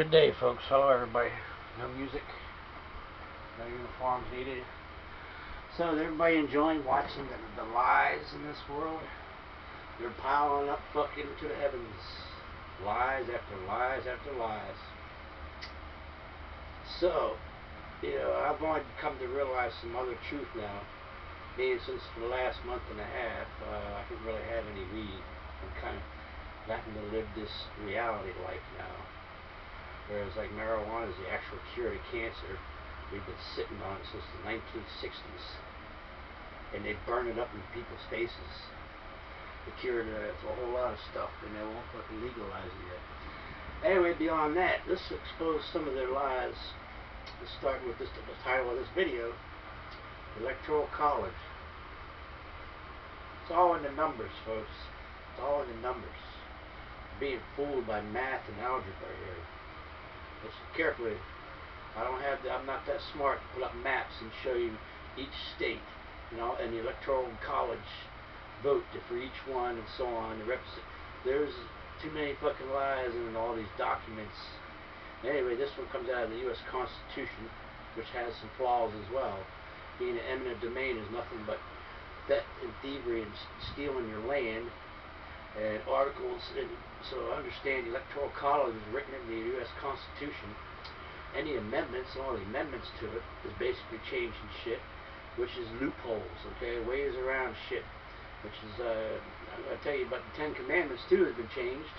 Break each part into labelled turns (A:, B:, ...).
A: Good day, folks. Hello, everybody. No music, no uniforms needed. So, is everybody enjoying watching the lies in this world? They're piling up fucking to the heavens. Lies after lies after lies. So, I've only come to realize some other truth now. Being since the last month and a half, I haven't really had any weed. I'm kind of having to live this reality life now. Whereas like marijuana is the actual cure to cancer. We've been sitting on it since the 1960s. And they burn it up in people's faces. The cure to a whole lot of stuff, and they won't fucking legalize it yet. Anyway, beyond that, let's expose some of their lies. Let's start with the title of this video, Electoral College. It's all in the numbers, folks. It's all in the numbers. Being fooled by math and algebra here. Listen carefully. I'm not that smart to put up maps and show you each state, and the electoral college vote for each one and so on. There's too many fucking lies in all these documents. Anyway, this one comes out of the U.S. Constitution, which has some flaws as well. Being an eminent domain is nothing but theft and thievery and stealing your land. And articles, so understand the Electoral College is written in the U.S. Constitution. Any amendments, all the amendments to it, is basically changing shit, which is loopholes, okay, ways around shit, which is, I'm going to tell you about the Ten Commandments, too, has been changed.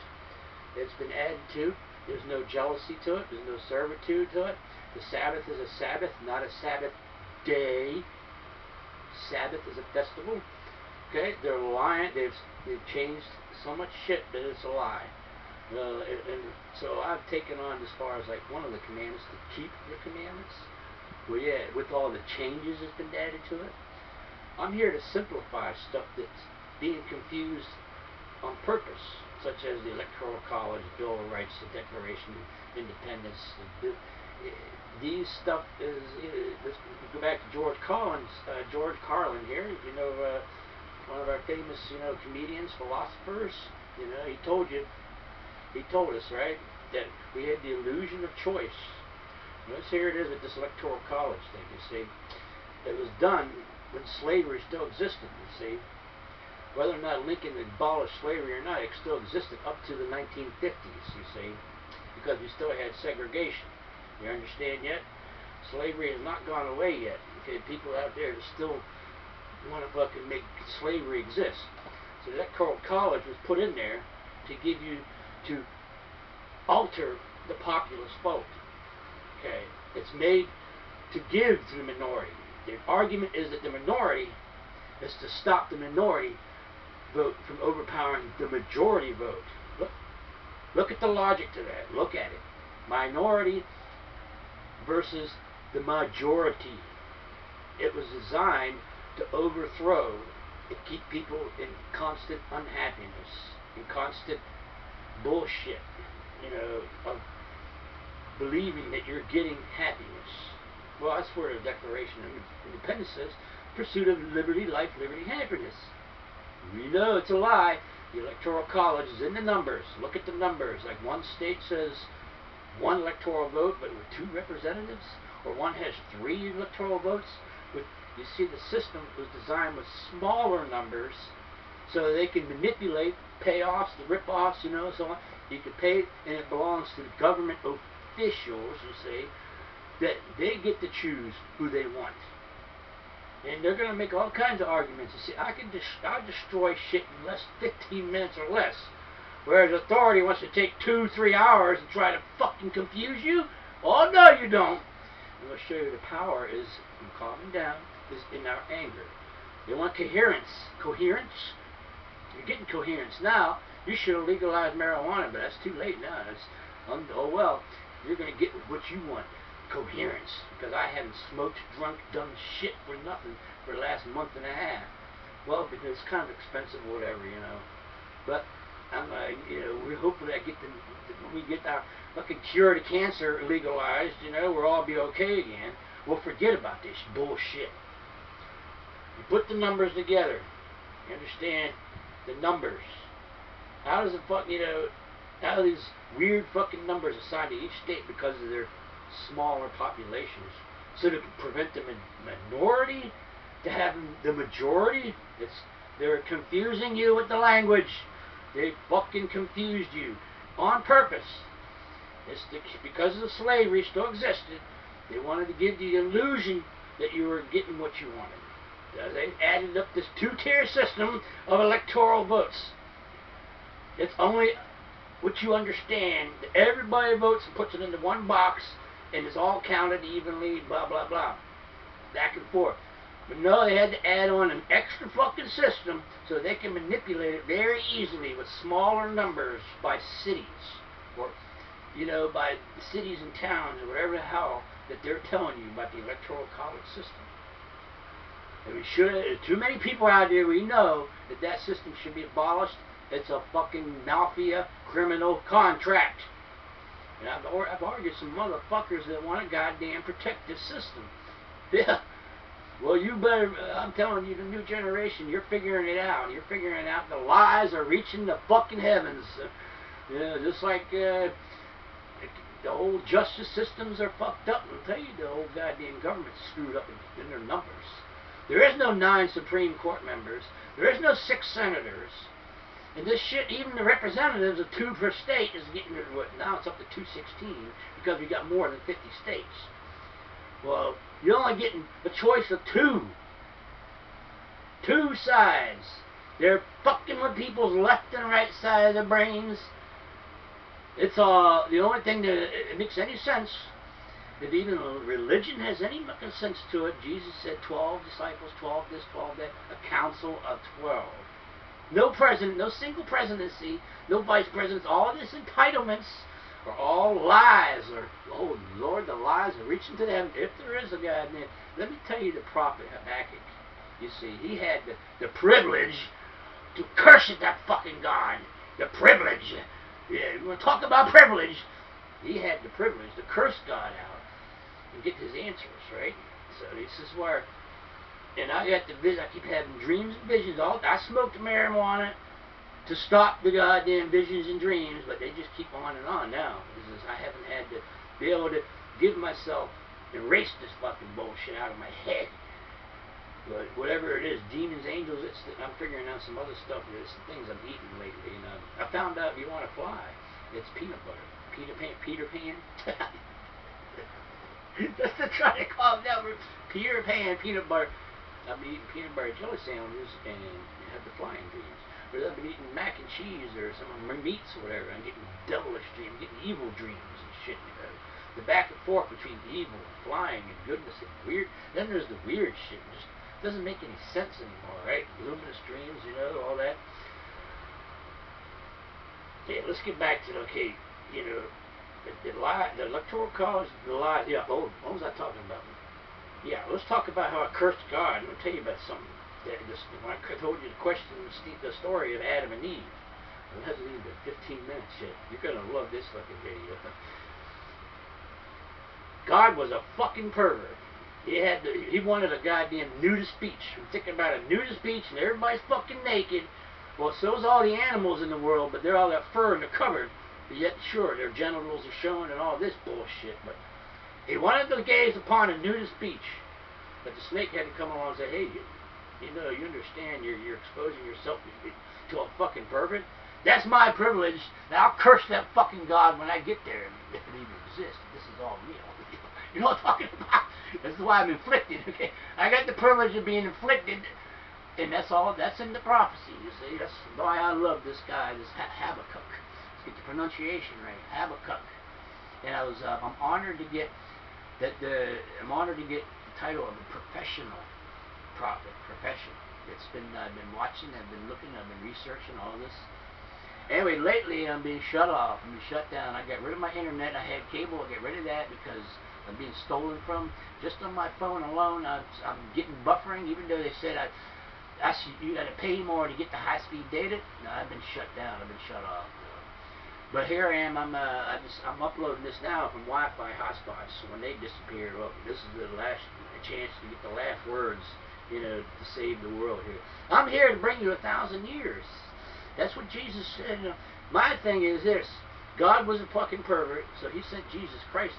A: It's been added to. There's no jealousy to it. There's no servitude to it. The Sabbath is a Sabbath, not a Sabbath day. Sabbath is a festival. Okay, they're lying. They've changed so much shit that it's a lie. And so I've taken on as far as like one of the commandments to keep the commandments. Well, yeah, with all the changes that's been added to it, I'm here to simplify stuff that's being confused on purpose, such as the Electoral College, Bill of Rights, the Declaration of Independence. These stuff is. Let's go back to George Carlin here. One of our famous, comedians, philosophers. He told us, right, that we had the illusion of choice. Here it is with this Electoral College thing, you see. It was done when slavery still existed, you see. Whether or not Lincoln abolished slavery or not, it still existed up to the 1950s, you see, because we still had segregation. You understand yet? Slavery has not gone away yet. Okay, people out there that still want to fucking make slavery exist. So that college was put in there to alter the populist vote. Okay, it's made to give to the minority. The argument is that the minority is to stop the minority vote from overpowering the majority vote. Look at the logic to that. Look at it. Minority versus the majority. It was designed to overthrow and keep people in constant unhappiness, in constant bullshit, of believing that you're getting happiness. Well, that's where the Declaration of Independence says, pursuit of liberty, life, liberty, happiness. We know it's a lie. The Electoral College is in the numbers. Look at the numbers. Like one state says one electoral vote, but with 2 representatives, or one has 3 electoral votes. You see, the system was designed with smaller numbers so they can manipulate payoffs, the rip-offs, so on. You can pay, and it belongs to the government officials, you see, that they get to choose who they want. And they're going to make all kinds of arguments. You see, I'll destroy shit in 15 minutes or less. Whereas authority wants to take 2-3 hours and try to fucking confuse you. Oh, no, you don't. I'm going to show you the power is in calming down, is in our anger. They want coherence. Coherence? You're getting coherence now. You should have legalized marijuana, but that's too late now. Oh well, you're going to get what you want. Coherence. Because I haven't smoked, drunk, done shit for nothing for the last month and a half. Well, because it's kind of expensive or whatever, But we're hopefully when we get our fucking cure to cancer legalized, we'll all be okay again. We'll forget about this bullshit. You put the numbers together. You understand the numbers. How does it out of these weird fucking numbers assigned to each state because of their smaller populations. So to prevent the minority to have the majority, they're confusing you with the language. They fucking confused you on purpose. Because the slavery still existed, they wanted to give the illusion that you were getting what you wanted. They added up this two-tier system of electoral votes. It's only what you understand that everybody votes and puts it into one box, and it's all counted evenly, blah, blah, blah. Back and forth. But no, they had to add on an extra fucking system so they can manipulate it very easily with smaller numbers by cities. Or, by cities and towns or whatever the hell that they're telling you about the Electoral College system. And too many people out there, we know that system should be abolished. It's a fucking mafia criminal contract. And I've argued some motherfuckers that want to goddamn protect this system. Yeah. Well, you better, I'm telling you, the new generation, you're figuring it out. You're figuring out the lies are reaching the fucking heavens. Just like the old justice systems are fucked up. I'll tell you, the old goddamn government's screwed up in their numbers. There is no 9 Supreme Court members. There is no 6 senators. And this shit, even the representatives of 2 per state is getting rid of it. Now it's up to 216 because we got more than 50 states. Well, you're only getting a choice of 2. 2 sides. They're fucking with people's left and right side of their brains. It's the only thing that it makes any sense. If even religion has any fucking sense to it, Jesus said 12 disciples, 12 this, 12 that, a council of 12. No president, no single presidency, no vice presidents. All of these entitlements are all lies. Oh Lord, the lies are reaching to them. If there is a God, man, let me tell you the prophet Habakkuk. You see, he had the privilege to curse at that fucking God. The privilege. Yeah, you want to talk about privilege? He had the privilege to curse God out and get his answers, right? So this is where, and I got the vision. I keep having dreams and visions. I smoked marijuana to stop the goddamn visions and dreams, but they just keep on and on now. I haven't had to be able to give myself, erase this fucking bullshit out of my head. But whatever it is, demons, angels, I'm figuring out some other stuff. There's some things I'm eating lately. And I found out if you want to fly, it's peanut butter. Peter Pan. Just to try to calm down. Peter Pan, peanut butter. I've been eating peanut butter jelly sandwiches and have the flying dreams. But I've been eating mac and cheese or some meats or whatever. I'm getting devilish dreams, I'm getting evil dreams and shit. The back and forth between evil and flying and goodness and weird. Then there's the weird shit. Just doesn't make any sense anymore, right? Luminous dreams, all that. Okay, let's get back to, the Electoral College, the lies. Yeah, what was I talking about? Yeah, let's talk about how I cursed God. I'm going to tell you about something. When I told you the story of Adam and Eve. It hasn't even been 15 minutes yet. You're going to love this fucking video. God was a fucking pervert. He wanted a goddamn nudist beach. I'm thinking about a nudist beach and everybody's fucking naked. Well, so's all the animals in the world, but they're all got fur in the cupboard. But yet, sure, their genitals are showing and all this bullshit. But he wanted to gaze upon a nudist beach. But the snake had to come along and say, hey, you understand you're exposing yourself to a fucking pervert? That's my privilege. Now I'll curse that fucking God when I get there. If it even exists. This is all real. You know what I'm talking about? This is why I'm inflicted, okay? I got the privilege of being inflicted, and that's in the prophecy, you see? That's why I love this guy, this Habakkuk. Let's get the pronunciation right, Habakkuk. And I'm honored to get the title of a professional prophet, professional. I've been watching, I've been looking, I've been researching all this. Anyway, lately I'm being shut off, I'm being shut down. I got rid of my internet, I had cable, I got rid of that because I'm being stolen from. Just on my phone alone, I'm getting buffering, even though they said you got to pay more to get the high-speed data. No, I've been shut down, I've been shut off. But here I am, I'm uploading this now from Wi-Fi hotspots. So when they disappear, well, this is the last chance to get the last words, to save the world here. I'm here to bring you 1,000 years. That's what Jesus said. My thing is this. God was a fucking pervert, so he sent Jesus Christ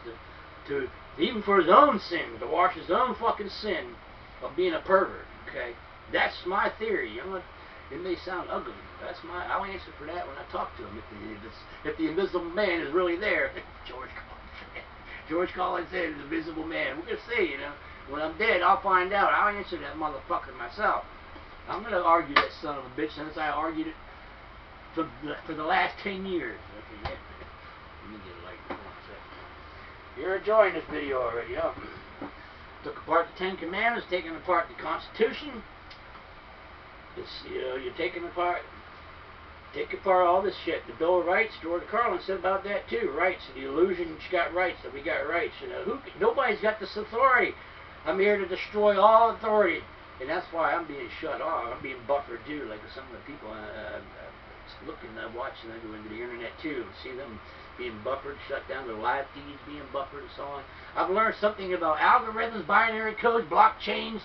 A: to even for his own sin, to wash his own fucking sin of being a pervert. Okay, that's my theory. You know, it may sound ugly. I'll answer for that when I talk to him. If the invisible man is really there, George Collins said, the invisible man. We're gonna see, you know. When I'm dead, I'll find out. I'll answer that motherfucker myself. I'm gonna argue that son of a bitch since I argued it for the last 10 years. Okay, yeah. Let me get a light for 1 second. You're enjoying this video already, huh? Took apart the 10 Commandments, taking apart the Constitution. It's, you know, you're taking apart all this shit. The Bill of Rights, George Carlin said about that too. Rights, the illusion that you got rights, that we got rights. You know, nobody's got this authority. I'm here to destroy all authority, and that's why I'm being shut off. I'm being buffered too, like some of the people watching. I go into the internet too, see them being buffered, shut down, their live feeds being buffered, and so on. I've learned something about algorithms, binary codes, blockchains.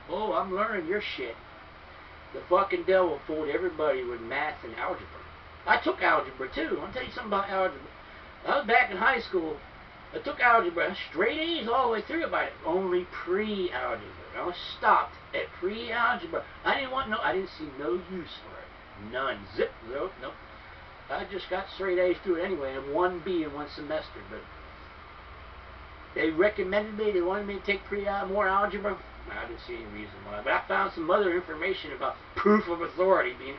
A: Oh, I'm learning your shit. The fucking devil fooled everybody with math and algebra. I took algebra too. I'll tell you something about algebra. I was back in high school. I took algebra, straight A's all the way through it, but only pre-algebra. I was stopped at pre-algebra. I didn't see no use for it. None. Zip. Nope. Nope. I just got straight A's through it anyway, and 1 B in 1 semester. But they recommended me. They wanted me to take more algebra. I didn't see any reason why. But I found some other information about proof of authority being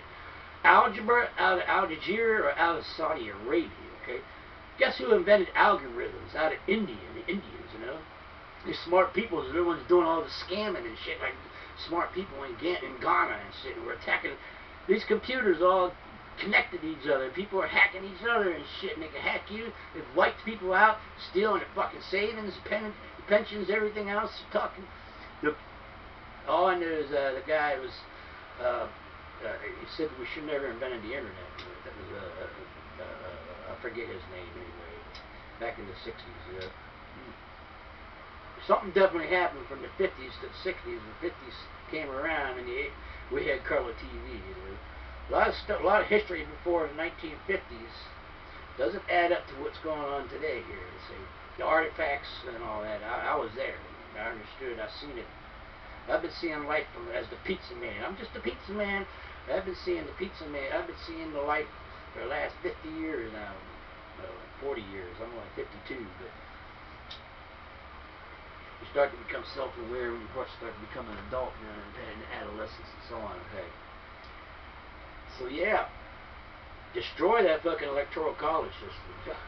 A: algebra out of Algeria or out of Saudi Arabia. Okay. Guess who invented algorithms? Out of India, the Indians, you know. These smart people, they're the ones doing all the scamming and shit, like smart people in Ghana and shit, who are attacking. These computers all connected to each other. People are hacking each other and shit, and they can hack you. They've wiped people out, stealing their fucking savings, pensions, everything else. Talking. All I knew is the guy was, he said we should never invented the internet. That was I forget his name anyway, back in the 60s. Something definitely happened from the 50s to the 60s. The 50s came around and we had color TV. You know. A lot of history before the 1950s doesn't add up to what's going on today here. See, the artifacts and all that, I was there. I understood. I've seen it. I've been seeing life as the pizza man. I'm just a pizza man. I've been seeing the pizza man. I've been seeing the life for the last 50 years now. 40 years. I'm only 52, but you start to become self-aware when you start to become an adult and adolescence and so on. Okay. So yeah, destroy that fucking electoral college system.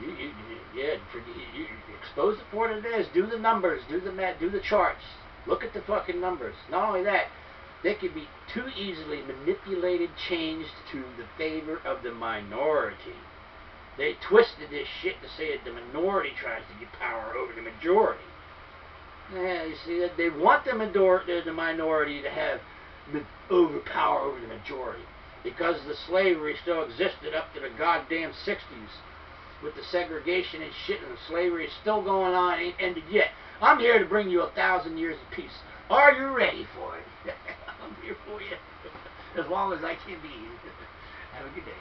A: You expose it for what it is. Do the numbers. Do the math. Do the charts. Look at the fucking numbers. Not only that, they can be too easily manipulated, changed to the favor of the minority. They twisted this shit to say that the minority tries to get power over the majority. Yeah, you see that they want the minority to have power over the majority, because the slavery still existed up to the goddamn 60s, with the segregation and shit, and the slavery is still going on, ain't ended yet. I'm here to bring you 1,000 years of peace. Are you ready for it? I'm here for you, as long as I can be. Have a good day.